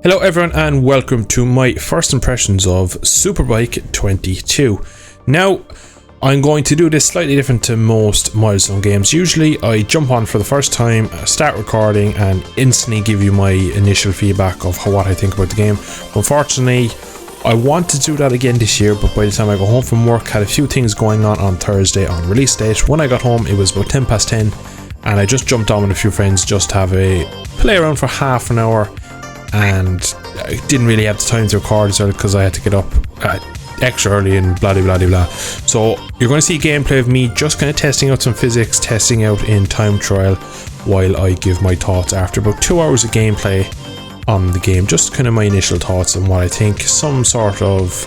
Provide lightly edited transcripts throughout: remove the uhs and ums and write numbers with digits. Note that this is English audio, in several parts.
Hello everyone and welcome to my first impressions of Superbike 22. Now, I'm going to do this slightly different to most Milestone games. Usually I jump on for the first time, start recording and instantly give you my initial feedback of what I think about the game. Unfortunately, I want to do that again this year, but by the time I go home from work, had a few things going on Thursday on release date. When I got home, it was about 10 past 10 and I just jumped on with a few friends just to have a play around for half an hour. And I didn't really have the time to record because I had to get up extra early and blah blah blah blah. So you're going to see gameplay of me just kind of testing out some physics, testing out in time trial while I give my thoughts after about 2 hours of gameplay on the game. Just kind of my initial thoughts on what I think. Some sort of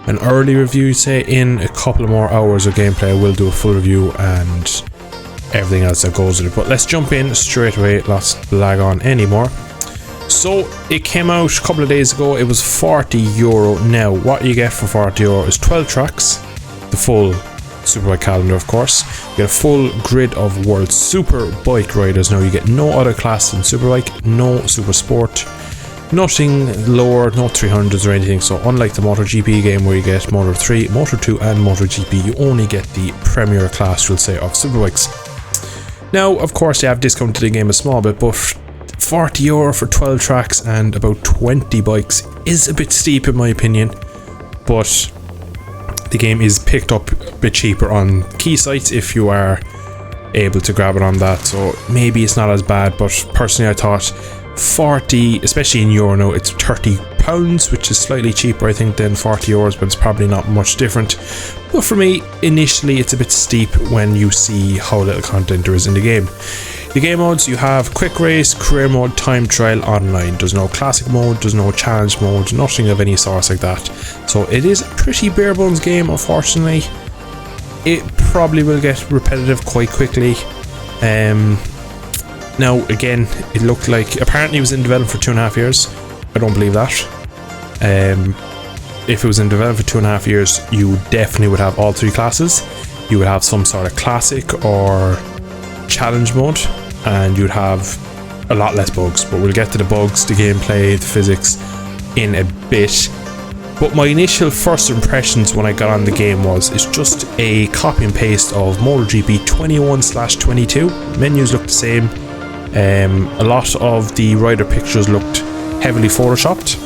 an early review, say. In a couple of more hours of gameplay I will do a full review and everything else that goes with it. But let's jump in straight away, let's lag on anymore. So it came out a couple of days ago. It was €40. Now what you get for €40 is 12 tracks, the full Superbike calendar of course. You get a full grid of world Superbike riders. Now you get no other class than Superbike, no Super Sport, nothing lower, no 300s or anything. So unlike the MotoGP game where you get Moto 3, Moto 2 and MotoGP, you only get the premier class, we'll say, of Superbikes. Now of course they have discounted the game a small bit, but €40 for 12 tracks and about 20 bikes is a bit steep in my opinion, but the game is picked up a bit cheaper on key sites if you are able to grab it on that, so maybe it's not as bad. But personally I thought 40, especially in euro now, it's £30, which is slightly cheaper I think than €40, but it's probably not much different. But for me, initially it's a bit steep when you see how little content there is in the game. The game modes, you have quick race, career mode, time trial, online. There's no classic mode, there's no challenge mode, nothing of any sort like that. So it is a pretty bare bones game, unfortunately. It probably will get repetitive quite quickly. Now again, it looked like, apparently it was in development for 2.5 years. I don't believe that. If it was in development for 2.5 years, you definitely would have all three classes. You would have some sort of classic or challenge mode, and you'd have a lot less bugs, but we'll get to the bugs, the gameplay, the physics in a bit. But my initial first impressions when I got on the game was it's just a copy and paste of MotoGP 21/22. Menus look the same. A lot of the rider pictures looked heavily photoshopped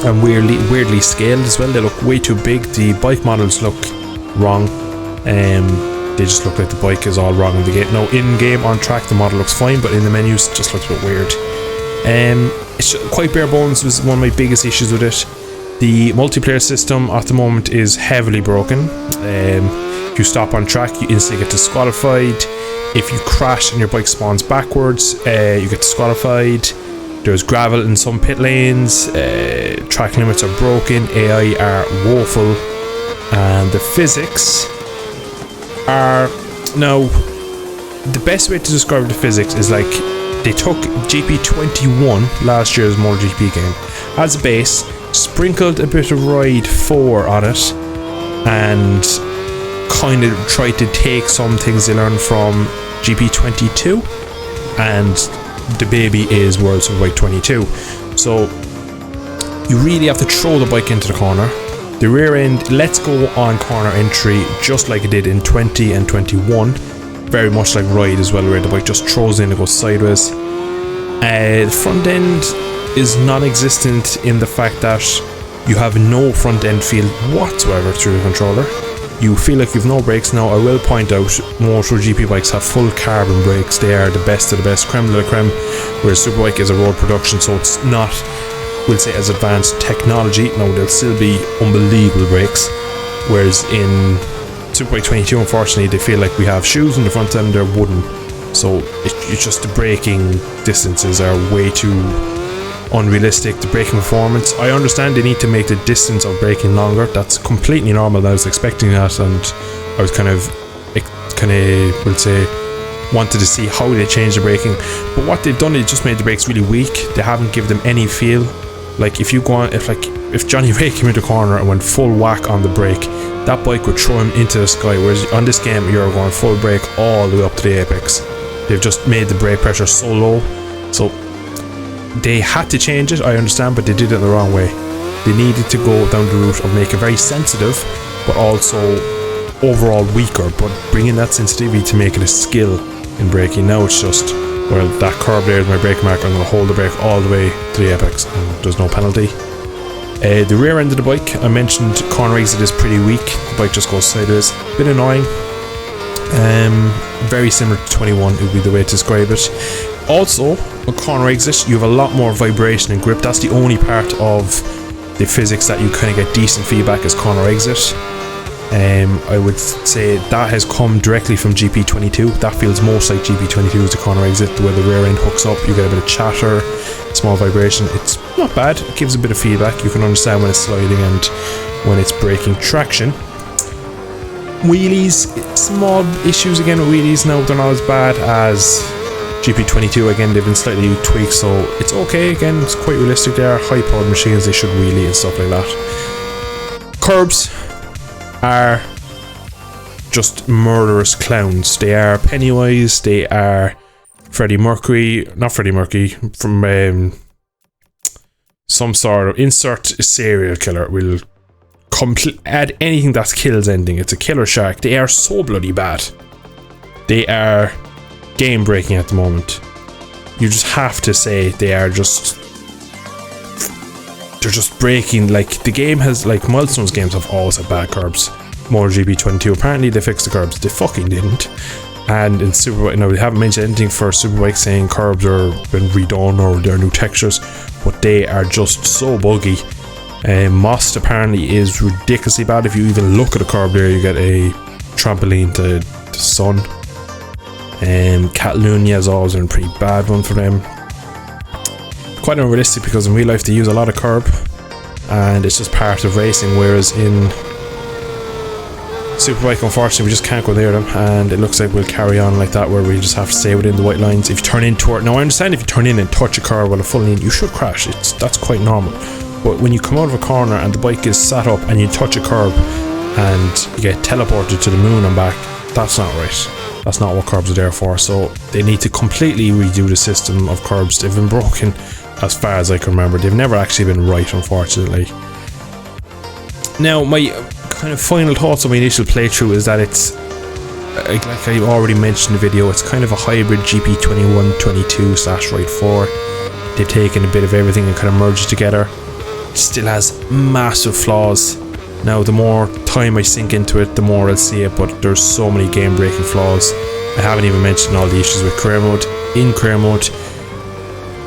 and weirdly scaled as well. They look way too big. The bike models look wrong. They just look like the bike is all wrong in the game. Now in game on track the model looks fine, but in the menus it just looks a bit weird. It's quite bare bones was one of my biggest issues with it. The multiplayer system at the moment is heavily broken. If you stop on track you instantly get disqualified. If you crash and your bike spawns backwards, you get disqualified. There's gravel in some pit lanes, track limits are broken, AI are woeful, and the physics are, now the best way to describe the physics is like they took GP21, last year's MotoGP game, as a base, sprinkled a bit of Ride 4 on it, and kind of tried to take some things they learned from GP22, and the baby is World Superbike 22. So you really have to throw the bike into the corner. The rear end lets go on corner entry just like it did in 20 and 21, very much like Ride as well, where the bike just throws in and goes sideways. The front end is non-existent in the fact that you have no front end feel whatsoever through the controller. You feel like you've no brakes. Now I will point out MotoGP bikes have full carbon brakes. They are the best of the best, creme de la creme, whereas Superbike is a road production, so it's not, we'll say, as advanced technology. Now there'll still be unbelievable brakes, whereas in Superbike 22 unfortunately they feel like we have shoes in the front end, they're wooden, so it's just the braking distances are way too unrealistic. The braking performance, I understand they need to make the distance of braking longer, that's completely normal. I was expecting that, and I was kind of we'll say wanted to see how they change the braking, but what they've done is just made the brakes really weak. They haven't given them any feel. Like if you go on, if Johnny Ray came into the corner and went full whack on the brake, that bike would throw him into the sky, whereas on this game you're going full brake all the way up to the apex. They've just made the brake pressure so low, so they had to change it, I understand, but they did it the wrong way. They needed to go down the route of make it very sensitive, but also overall weaker, but bringing that sensitivity to make it a skill in braking. Now it's just, well, that curb there is my brake mark, I'm going to hold the brake all the way to the apex, and there's no penalty. The rear end of the bike, I mentioned corner exit is pretty weak, the bike just goes sideways, a bit annoying. Very similar to 21 would be the way to describe it. Also, a corner exit, you have a lot more vibration and grip. That's the only part of the physics that you kind of get decent feedback as corner exit. I would say that has come directly from GP22. That feels most like GP22 as the corner exit, the way the rear end hooks up, you get a bit of chatter, small vibration. It's not bad, it gives a bit of feedback. You can understand when it's sliding and when it's braking traction. Wheelies, small issues again with wheelies. Now they're not as bad as GP22. Again, they've been slightly tweaked, so it's okay. Again, it's quite realistic. They are high powered machines, they should wheelie and stuff like that. Curbs are just murderous clowns. They are Pennywise, they are Freddie Mercury, not Freddie Mercury, from some sort of insert serial killer will add anything that kills ending. It's a killer shark. They are so bloody bad. They are game breaking at the moment. You just have to say they're just breaking. Like, the game has, like, Milestone's games have always had bad curbs. MotoGP 22, apparently they fixed the curbs. They fucking didn't. And in Superbike, now they haven't mentioned anything for Superbike saying curbs are been redone or there are new textures, but they are just so buggy. Most apparently is ridiculously bad. If you even look at a curb there, you get a trampoline to the sun. Catalunya is always been a pretty bad one for them. Quite unrealistic because in real life they use a lot of curb and it's just part of racing, whereas in Superbike unfortunately we just can't go near them, and it looks like we'll carry on like that where we just have to stay within the white lines. If you turn into it, now I understand if you turn in and touch a car while a full in, you should crash. That's quite normal. But when you come out of a corner and the bike is sat up and you touch a curb and you get teleported to the moon and back, that's not right. That's not what curbs are there for. So they need to completely redo the system of curbs. They've been broken as far as I can remember. They've never actually been right, unfortunately. Now, my kind of final thoughts on my initial playthrough is that it's, like I already mentioned in the video, it's kind of a hybrid GP21, 22 / Ride 4. They've taken a bit of everything and kind of merged it together. It still has massive flaws. Now, the more time I sink into it, the more I'll see it, but there's so many game-breaking flaws. I haven't even mentioned all the issues with career mode. In career mode,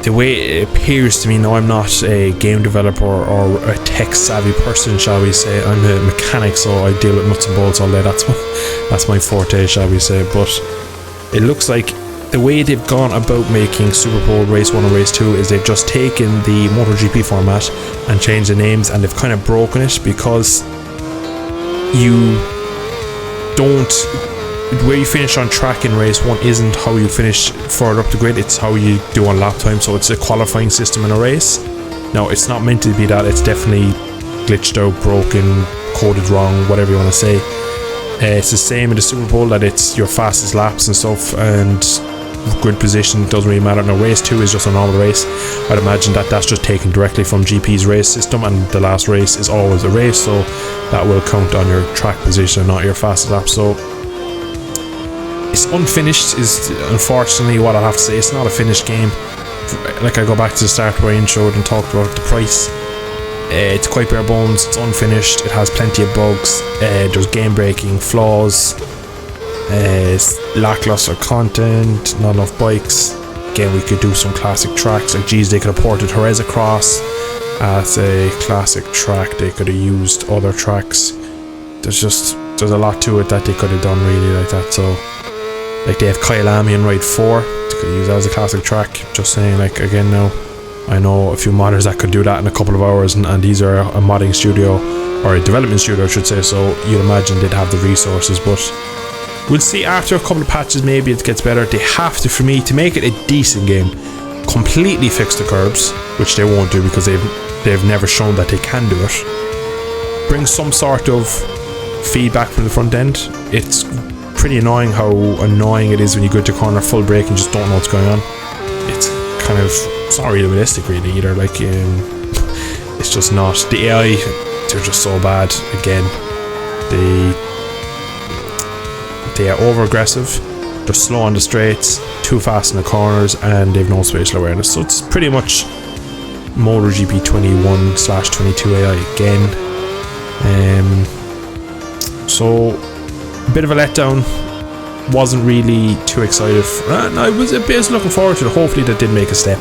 the way it appears to me, now I'm not a game developer or a tech-savvy person, shall we say. I'm a mechanic, so I deal with nuts and bolts all day. That's my forte, shall we say. But it looks like the way they've gone about making Super Bowl Race 1 and Race 2 is they've just taken the MotoGP format and changed the names, and they've kind of broken it because you don't, where you finish on track in Race 1 isn't how you finish further up the grid, it's how you do on lap time. So it's a qualifying system in a race. Now, it's not meant to be that, it's definitely glitched out, broken, coded wrong, whatever you want to say. It's the same in the Super Bowl, that it's your fastest laps and stuff, and grid position doesn't really matter. Now, Race 2 is just a normal race. I'd imagine that that's just taken directly from GP's race system, and the last race is always a race, so that will count on your track position, not your fastest lap. So it's unfinished is unfortunately what I have to say. It's not a finished game. Like, I go back to the start where I introed and talked about the price. It's quite bare bones, it's unfinished, it has plenty of bugs, there's game breaking flaws, lackluster content, not enough bikes. Again, we could do some classic tracks, like, geez, they could have ported Jerez across as a classic track. They could have used other tracks. There's a lot to it that they could have done really like that. So, like, they have Kyalami in Ride 4, they could use that as a classic track. Just saying, like, again, now I know a few modders that could do that in a couple of hours, and these are a modding studio, or a development studio I should say, so you'd imagine they'd have the resources. But we'll see after a couple of patches, maybe it gets better. They have to, for me, to make it a decent game, completely fix the curbs, which they won't do because they've never shown that they can do it. Bring some sort of feedback from the front end. It's pretty annoying how annoying it is when you go to corner full brake and just don't know what's going on. It's kind of it's not realistic really either. Like it's just not. The AI, they're just so bad. Again, they are over aggressive, they're slow on the straights, too fast in the corners, and they've no spatial awareness. So it's pretty much MotoGP 21/22 AI again. So a bit of a letdown. Wasn't really too excited and I was a bit looking forward to it. Hopefully that did make a step.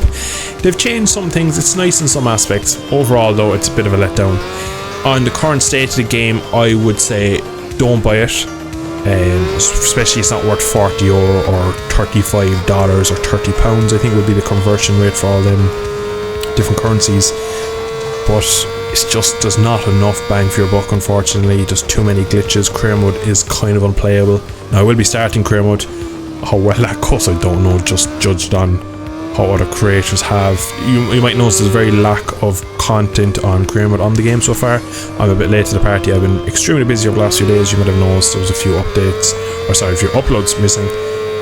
They've changed some things. It's nice in some aspects. Overall though, it's a bit of a letdown. On the current state of the game, I would say don't buy it. Especially it's not worth €40 or $35 or £30, I think would be the conversion rate for all them different currencies. But it's just, there's not enough bang for your buck, unfortunately. There's too many glitches. Career mode is kind of unplayable. Now I will be starting career mode. How well that goes I don't know, just judged on how other creators have. You might notice there's very lack of content on career mode on the game so far. I'm a bit late to the party. I've been extremely busy over the last few days. You might have noticed there was a few updates, or sorry, a few uploads missing.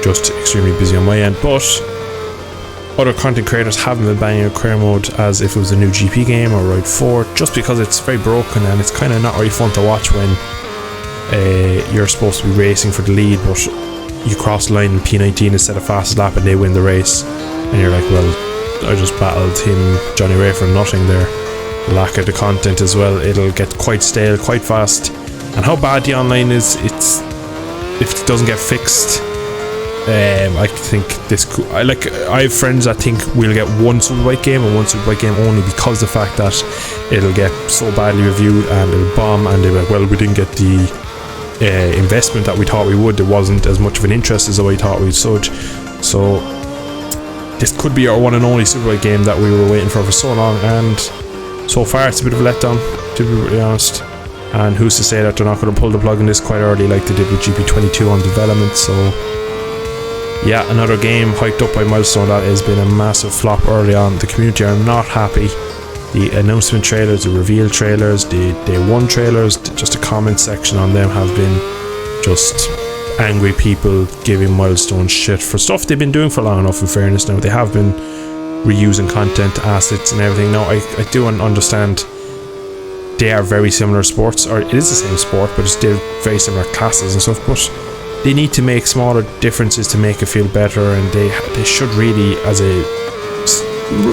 Just extremely busy on my end, but other content creators haven't been banging out career mode as if it was a new GP game or Ride 4, just because it's very broken and it's kind of not really fun to watch when you're supposed to be racing for the lead, but you cross the line in P19 instead of fastest lap and they win the race, and you're like, well, I just battled him, Johnny Ray, for nothing there. Lack of the content as well, it'll get quite stale quite fast, and how bad the online is, if it doesn't get fixed, I think this could, I have friends that think we'll get one Superbike game and one Superbike game only, because the fact that it'll get so badly reviewed and it'll bomb, and they're like, well, we didn't get the investment that we thought we would. There wasn't as much of an interest as we thought we'd such. So this could be our one and only Superbike game that we were waiting for so long, and so far it's a bit of a letdown, to be really honest. And who's to say that they're not going to pull the plug on this quite early like they did with GP22 on development. So yeah, another game hyped up by Milestone that has been a massive flop early on. The community are not happy. The announcement trailers, the reveal trailers, the day one trailers, just the comment section on them have been just angry people giving Milestone shit for stuff they've been doing for long enough, in fairness. Now they have been reusing content, assets and everything. Now I do understand they are very similar sports, or it is the same sport, but it's still very similar classes and stuff, but they need to make smaller differences to make it feel better, and they should really, as a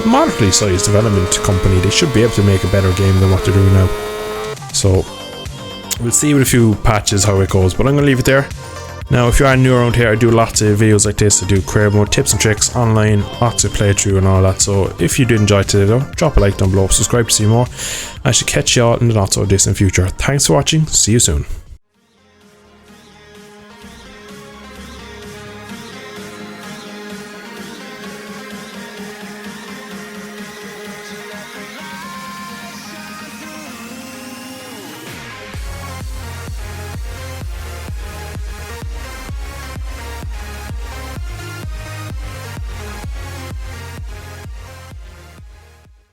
moderately sized development company, they should be able to make a better game than what they're doing now. So we'll see with a few patches how it goes, but I'm going to leave it there. Now if you are new around here, I do lots of videos like this. I do career mode, tips and tricks, online, lots of playthrough and all that. So if you did enjoy today though, drop a like down below, subscribe to see more. I should catch you all in the not so distant future. Thanks for watching, see you soon.